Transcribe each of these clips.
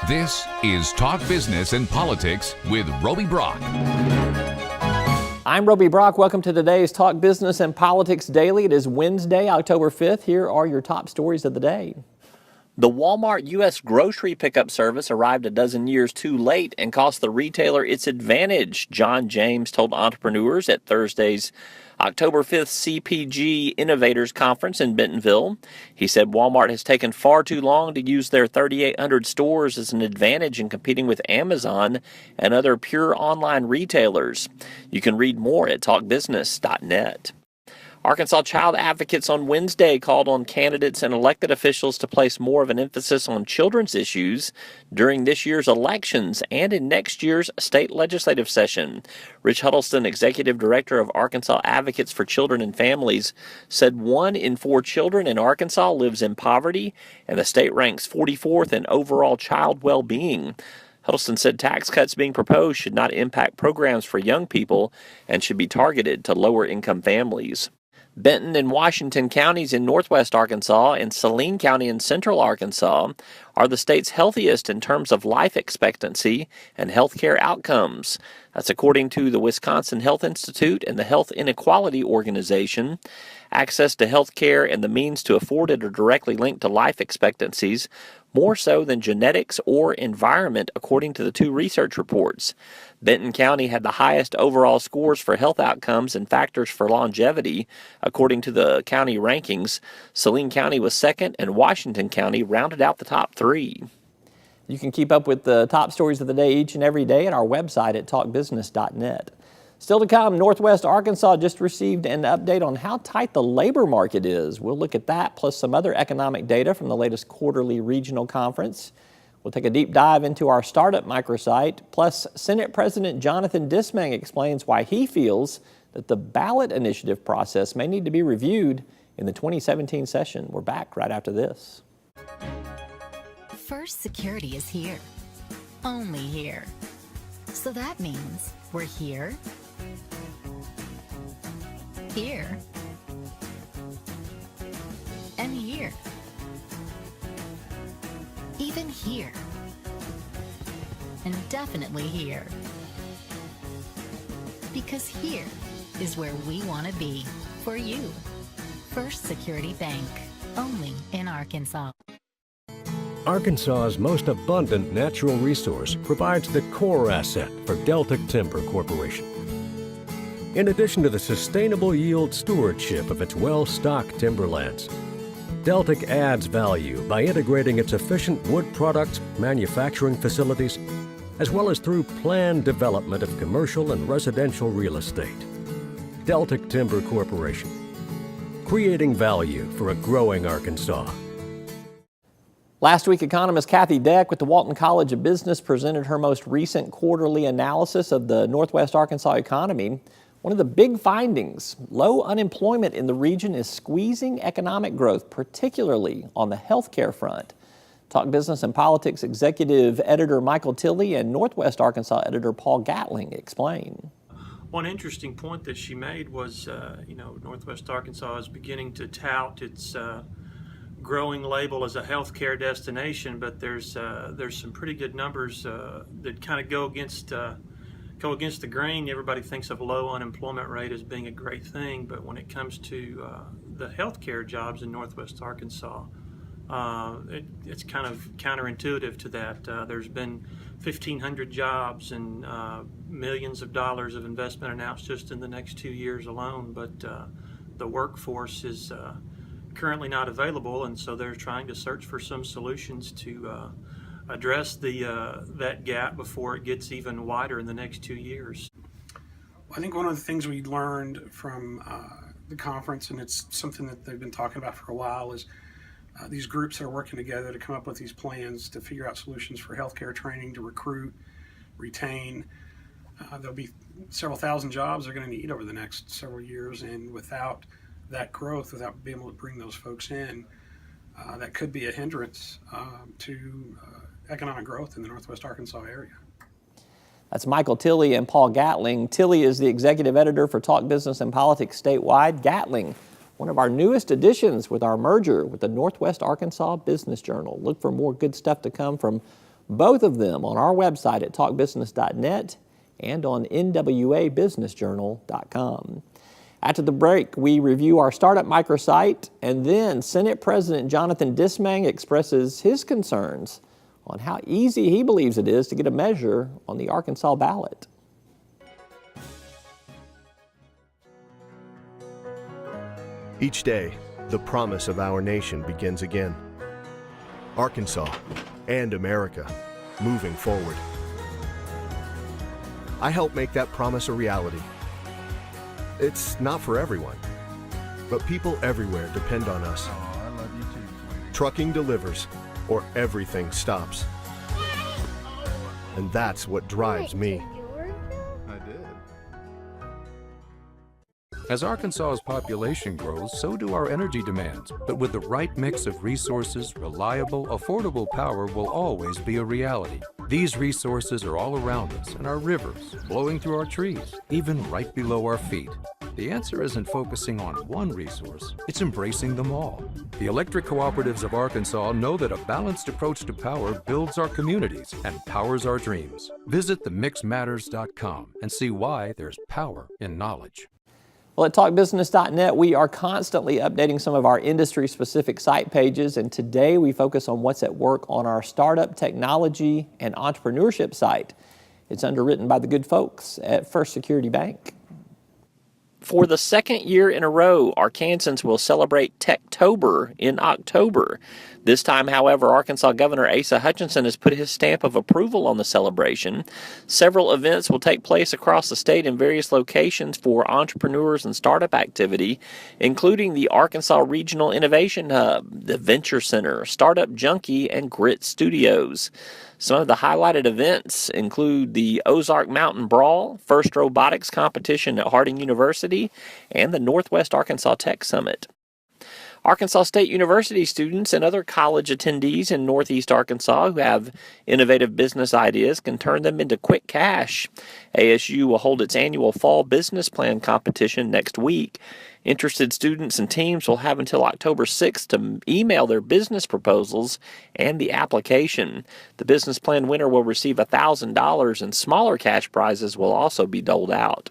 This is Talk Business and Politics with Roby Brock. I'm Roby Brock. Welcome to today's Talk Business and Politics Daily. It is Wednesday, October 5th. Here are your top stories of the day. The Walmart U.S. grocery pickup service arrived a dozen years too late and cost the retailer its advantage, John James told entrepreneurs at Thursday's October 5th CPG Innovators Conference in Bentonville. He said Walmart has taken far too long to use their 3,800 stores as an advantage in competing with Amazon and other pure online retailers. You can read more at talkbusiness.net. Arkansas child advocates on Wednesday called on candidates and elected officials to place more of an emphasis on children's issues during this year's elections and in next year's state legislative session. Rich Huddleston, executive director of Arkansas Advocates for Children and Families, said 1 in 4 children in Arkansas lives in poverty, and the state ranks 44th in overall child well-being. Huddleston said tax cuts being proposed should not impact programs for young people and should be targeted to lower-income families. Benton and Washington counties in northwest Arkansas and Saline County in central Arkansas are the state's healthiest in terms of life expectancy and healthcare outcomes. That's according to the Wisconsin Health Institute and the Health Inequality Organization. Access to health care and the means to afford it are directly linked to life expectancies, more so than genetics or environment, according to the 2 research reports. Benton County had the highest overall scores for health outcomes and factors for longevity, according to the county rankings. Saline County was second, and Washington County rounded out the top 3. You can keep up with the top stories of the day each and every day at our website at talkbusiness.net. Still to come, Northwest Arkansas just received an update on how tight the labor market is. We'll look at that, plus some other economic data from the latest quarterly regional conference. We'll take a deep dive into our startup microsite, plus Senate President Jonathan Dismang explains why he feels that the ballot initiative process may need to be reviewed in the 2017 session. We're back right after this. First Security is here, only here. So that means we're here, here, and here. Even here. And definitely here. Because here is where we want to be for you. First Security Bank, only in Arkansas. Arkansas's most abundant natural resource provides the core asset for Deltic Timber Corporation. In addition to the sustainable yield stewardship of its well-stocked timberlands, Deltic adds value by integrating its efficient wood products manufacturing facilities, as well as through planned development of commercial and residential real estate. Deltic Timber Corporation, creating value for a growing Arkansas. Last week, economist Kathy Deck with the Walton College of Business presented her most recent quarterly analysis of the Northwest Arkansas economy. One of the big findings, low unemployment in the region is squeezing economic growth, particularly on the healthcare front. Talk Business and Politics executive editor Michael Tilley and Northwest Arkansas editor Paul Gatling explain. One interesting point that she made was, Northwest Arkansas is beginning to tout its growing label as a healthcare destination, but there's some pretty good numbers that kind of go against the grain. Everybody thinks of low unemployment rate as being a great thing, but when it comes to the healthcare jobs in Northwest Arkansas, it's kind of counterintuitive to that. There's been 1,500 jobs and millions of dollars of investment announced just in the next 2 years alone, but the workforce is currently not available, and so they're trying to search for some solutions to address that gap before it gets even wider in the next 2 years. I think one of the things we learned from the conference, and it's something that they've been talking about for a while, is these groups are working together to come up with these plans to figure out solutions for healthcare training, to recruit, retain. There'll be several thousand jobs they're going to need over the next several years, and without that growth, without being able to bring those folks in, that could be a hindrance to economic growth in the Northwest Arkansas area. That's Michael Tilley and Paul Gatling. Tilley is the executive editor for Talk Business and Politics statewide. Gatling, one of our newest additions with our merger with the Northwest Arkansas Business Journal. Look for more good stuff to come from both of them on our website at talkbusiness.net and on nwabusinessjournal.com. After the break, we review our startup microsite, and then Senate President Jonathan Dismang expresses his concerns on how easy he believes it is to get a measure on the Arkansas ballot. Each day, the promise of our nation begins again. Arkansas and America moving forward. I help make that promise a reality. It's not for everyone, but people everywhere depend on us. Oh, I love you too. Trucking delivers, or everything stops. And that's what drives me. I did. As Arkansas's population grows, so do our energy demands. But with the right mix of resources, reliable, affordable power will always be a reality. These resources are all around us in our rivers, blowing through our trees, even right below our feet. The answer isn't focusing on one resource, it's embracing them all. The electric cooperatives of Arkansas know that a balanced approach to power builds our communities and powers our dreams. Visit themixmatters.com and see why there's power in knowledge. Well, at talkbusiness.net, we are constantly updating some of our industry-specific site pages, and today we focus on what's at work on our startup technology and entrepreneurship site. It's underwritten by the good folks at First Security Bank. For the second year in a row, Arkansans will celebrate Techtober in October. This time, however, Arkansas Governor Asa Hutchinson has put his stamp of approval on the celebration. Several events will take place across the state in various locations for entrepreneurs and startup activity, including the Arkansas Regional Innovation Hub, the Venture Center, Startup Junkie, and Grit Studios. Some of the highlighted events include the Ozark Mountain Brawl, First Robotics Competition at Harding University, and the Northwest Arkansas Tech Summit. Arkansas State University students and other college attendees in Northeast Arkansas who have innovative business ideas can turn them into quick cash. ASU will hold its annual Fall Business Plan competition next week. Interested students and teams will have until October 6th to email their business proposals and the application. The business plan winner will receive $1,000, and smaller cash prizes will also be doled out.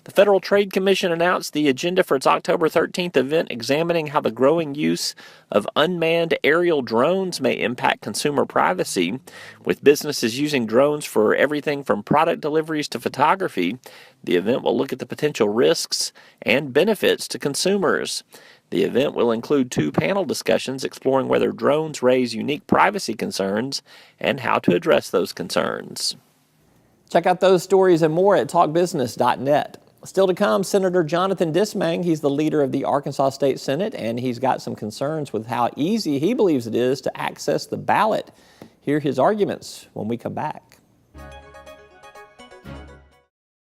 The Federal Trade Commission announced the agenda for its October 13th event examining how the growing use of unmanned aerial drones may impact consumer privacy. With businesses using drones for everything from product deliveries to photography, the event will look at the potential risks and benefits to consumers. The event will include 2 panel discussions exploring whether drones raise unique privacy concerns and how to address those concerns. Check out those stories and more at talkbusiness.net. Still to come, Senator Jonathan Dismang. He's the leader of the Arkansas State Senate, and he's got some concerns with how easy he believes it is to access the ballot. Hear his arguments when we come back.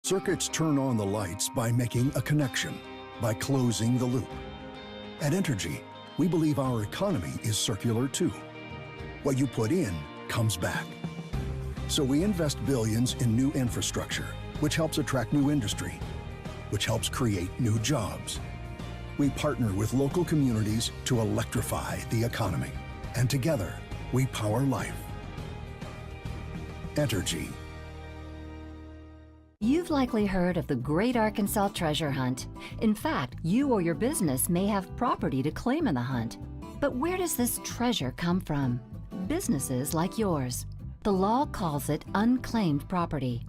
Circuits turn on the lights by making a connection, by closing the loop. At Entergy, we believe our economy is circular too. What you put in comes back. So we invest billions in new infrastructure, which helps attract new industry, which helps create new jobs. We partner with local communities to electrify the economy, and together we power life. Entergy. You've likely heard of the Great Arkansas Treasure Hunt. In fact, you or your business may have property to claim in the hunt. But where does this treasure come from? Businesses like yours. The law calls it unclaimed property.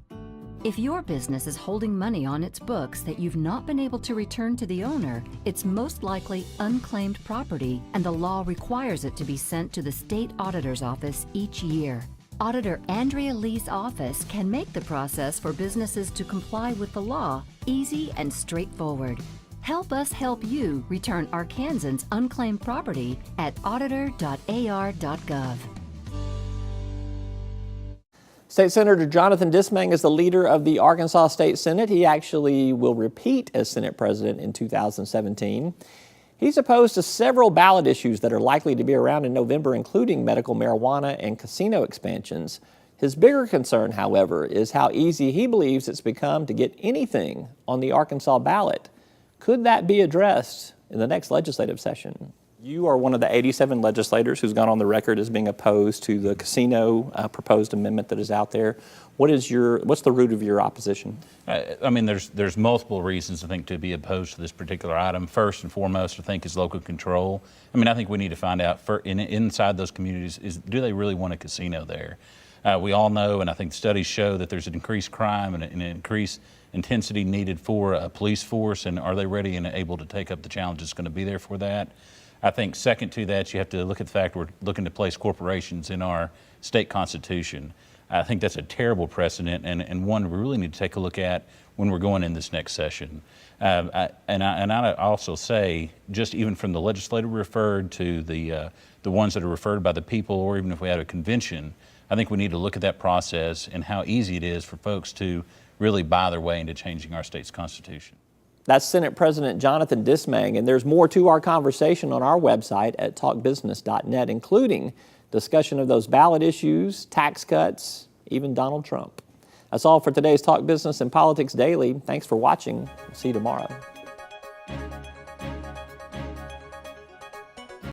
If your business is holding money on its books that you've not been able to return to the owner, it's most likely unclaimed property, and the law requires it to be sent to the state auditor's office each year. Auditor Andrea Lee's office can make the process for businesses to comply with the law easy and straightforward. Help us help you return Arkansans' unclaimed property at auditor.ar.gov. State Senator Jonathan Dismang is the leader of the Arkansas State Senate. He actually will repeat as Senate President in 2017. He's opposed to several ballot issues that are likely to be around in November, including medical marijuana and casino expansions. His bigger concern, however, is how easy he believes it's become to get anything on the Arkansas ballot. Could that be addressed in the next legislative session? You are one of the 87 legislators who's gone on the record as being opposed to the casino proposed amendment that is out there. What's the root of your opposition? I mean, there's multiple reasons, I think, to be opposed to this particular item. First and foremost, I think, is local control. I mean, I think we need to find out inside those communities, do they really want a casino there? We all know, and I think studies show, that there's an increased crime and an increased intensity needed for a police force, and are they ready and able to take up the challenge that's going to be there for that? I think second to that, you have to look at the fact we're looking to place corporations in our state constitution. I think that's a terrible precedent, and one we really need to take a look at when we're going in this next session. I also say, just even from the legislative referred to the ones that are referred by the people, or even if we had a convention, I think we need to look at that process and how easy it is for folks to really buy their way into changing our state's constitution. That's Senate President Jonathan Dismang, and there's more to our conversation on our website at talkbusiness.net, including discussion of those ballot issues, tax cuts, even Donald Trump. That's all for today's Talk Business and Politics Daily. Thanks for watching. See you tomorrow.